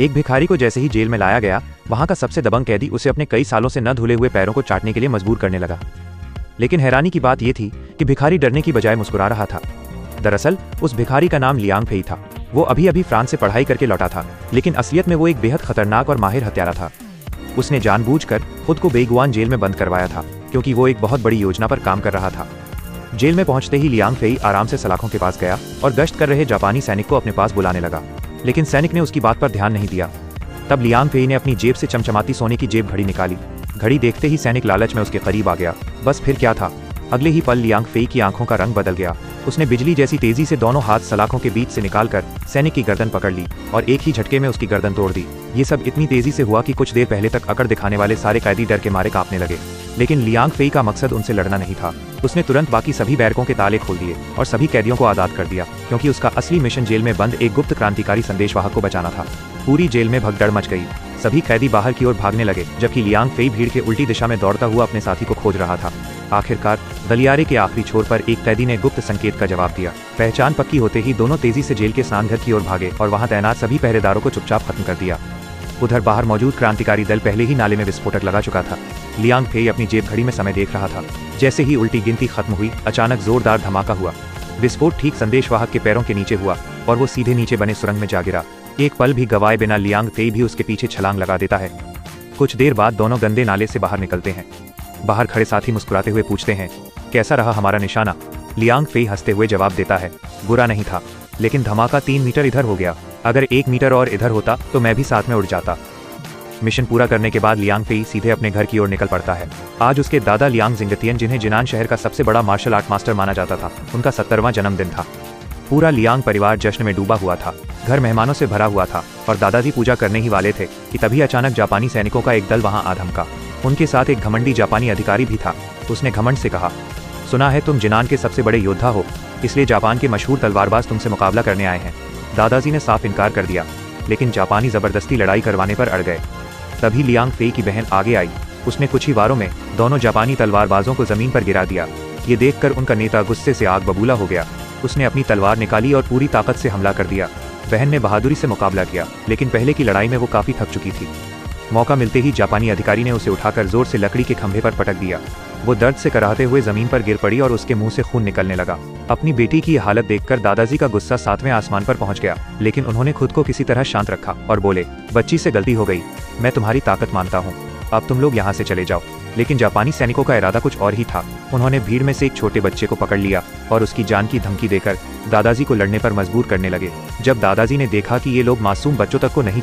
एक भिखारी को जैसे ही जेल में लाया गया, वहां का सबसे दबंग कैदी उसे अपने कई सालों से न धुले हुए पैरों को चाटने के लिए मजबूर करने लगा। लेकिन हैरानी की बात यह थी कि भिखारी डरने की बजाय मुस्कुरा रहा था। दरअसल उस भिखारी का नाम लियांग फेई था। वो अभी अभी फ्रांस से पढ़ाई करके लौटा था, लेकिन असलियत में वो एक बेहद खतरनाक और माहिर हत्यारा था। उसने जानबूझकर खुद को बेगुआन जेल में बंद करवाया था, क्योंकि वो एक बहुत बड़ी योजना पर काम कर रहा था। जेल में पहुंचते ही लियांग फेई आराम से सलाखों के पास गया और गश्त कर रहे जापानी सैनिक को अपने पास बुलाने लगा, लेकिन सैनिक ने उसकी बात पर ध्यान नहीं दिया। तब लियांग फेई ने अपनी जेब से चमचमाती सोने की जेब घड़ी निकाली। घड़ी देखते ही सैनिक लालच में उसके करीब आ गया। बस फिर क्या था, अगले ही पल लियांग फेई की आंखों का रंग बदल गया। उसने बिजली जैसी तेजी से दोनों हाथ सलाखों के बीच से निकालकर सैनिक की गर्दन पकड़ ली और एक ही झटके में उसकी गर्दन तोड़ दी। ये सब इतनी तेजी से हुआ कि कुछ देर पहले तक अकड़ दिखाने वाले सारे कैदी डर के मारे कांपने लगे। लेकिन लियांग फेई का मकसद उनसे लड़ना नहीं था। उसने तुरंत बाकी सभी बैरकों के ताले खोल दिए और सभी कैदियों को आज़ाद कर दिया, क्योंकि उसका असली मिशन जेल में बंद एक गुप्त क्रांतिकारी संदेशवाहक को बचाना था। पूरी जेल में भगदड़ मच गई। सभी कैदी बाहर की ओर भागने लगे, जबकि लियांग फेई भीड़ के उल्टी दिशा में दौड़ता हुआ अपने साथी को खोज रहा था। आखिरकार गलियारे के आखिरी छोर पर एक कैदी ने गुप्त संकेत का जवाब दिया। पहचान पक्की होते ही दोनों तेजी से जेल के स्नानघर की ओर भागे और वहां तैनात सभी पहरेदारों को चुपचाप खत्म कर दिया। उधर बाहर मौजूद क्रांतिकारी दल पहले ही नाले में विस्फोटक लगा चुका था। लियांग फेई अपनी जेब घड़ी में समय देख रहा था। जैसे ही उल्टी गिनती खत्म हुई, अचानक जोरदार धमाका हुआ। विस्फोट ठीक संदेशवाहक के पैरों के नीचे हुआ और वो सीधे नीचे बने सुरंग में जा गिरा। एक पल भी गवाए बिना लियांग फेई भी उसके पीछे छलांग लगा देता है। कुछ देर बाद दोनों गंदे नाले से बाहर निकलते हैं। बाहर खड़े साथी मुस्कुराते हुए पूछते हैं, कैसा रहा हमारा निशाना? लियांग फेई हंसते हुए जवाब देता है, बुरा नहीं था, लेकिन धमाका 3 मीटर इधर हो गया। अगर 1 मीटर और इधर होता तो मैं भी साथ में उड़ जाता। मिशन पूरा करने के बाद लियांग फेई सीधे अपने घर की ओर निकल पड़ता है। आज उसके दादा लियांग जिंगतियन, जिन्हें जिनान शहर का सबसे बड़ा मार्शल आर्ट मास्टर माना जाता था, उनका 70वां जन्मदिन था। पूरा लियांग परिवार जश्न में डूबा हुआ था। घर मेहमानों से भरा हुआ था और दादाजी पूजा करने ही वाले थे कि तभी अचानक जापानी सैनिकों का एक दल वहां आ धमका। उनके साथ एक घमंडी जापानी अधिकारी भी था। उसने घमंड से कहा, सुना है तुम जिनान के सबसे बड़े योद्धा हो, इसलिए जापान के मशहूर तलवारबाज तुमसे मुकाबला करने आए हैं। दादाजी ने साफ इनकार कर दिया, लेकिन जापानी जबरदस्ती लड़ाई करवाने पर अड़ गए। तभी लियांग फेई की बहन आगे आई। उसने कुछ ही वारों में दोनों जापानी तलवारबाजों को जमीन पर गिरा दिया। ये देखकर उनका नेता गुस्से से आग बबूला हो गया। उसने अपनी तलवार निकाली और पूरी ताकत से हमला कर दिया। बहन ने बहादुरी से मुकाबला किया, लेकिन पहले की लड़ाई में वो काफी थक चुकी थी। मौका मिलते ही जापानी अधिकारी ने उसे उठाकर जोर से लकड़ी के खंभे पर पटक दिया। वो दर्द से कराहते हुए जमीन पर गिर पड़ी और उसके मुंह से खून निकलने लगा। अपनी बेटी की हालत देखकर दादाजी का गुस्सा 7वें आसमान पर पहुंच गया, लेकिन उन्होंने खुद को किसी तरह शांत रखा और बोले, बच्ची से गलती हो गई, मैं तुम्हारी ताकत मानता हूँ, अब तुम लोग यहाँ से चले जाओ। लेकिन जापानी सैनिकों का इरादा कुछ और ही था। उन्होंने भीड़ में से एक छोटे बच्चे को पकड़ लिया और उसकी जान की धमकी देकर दादाजी को लड़ने पर मजबूर करने लगे। जब दादाजी ने देखा कि ये लोग मासूम बच्चों तक को नहीं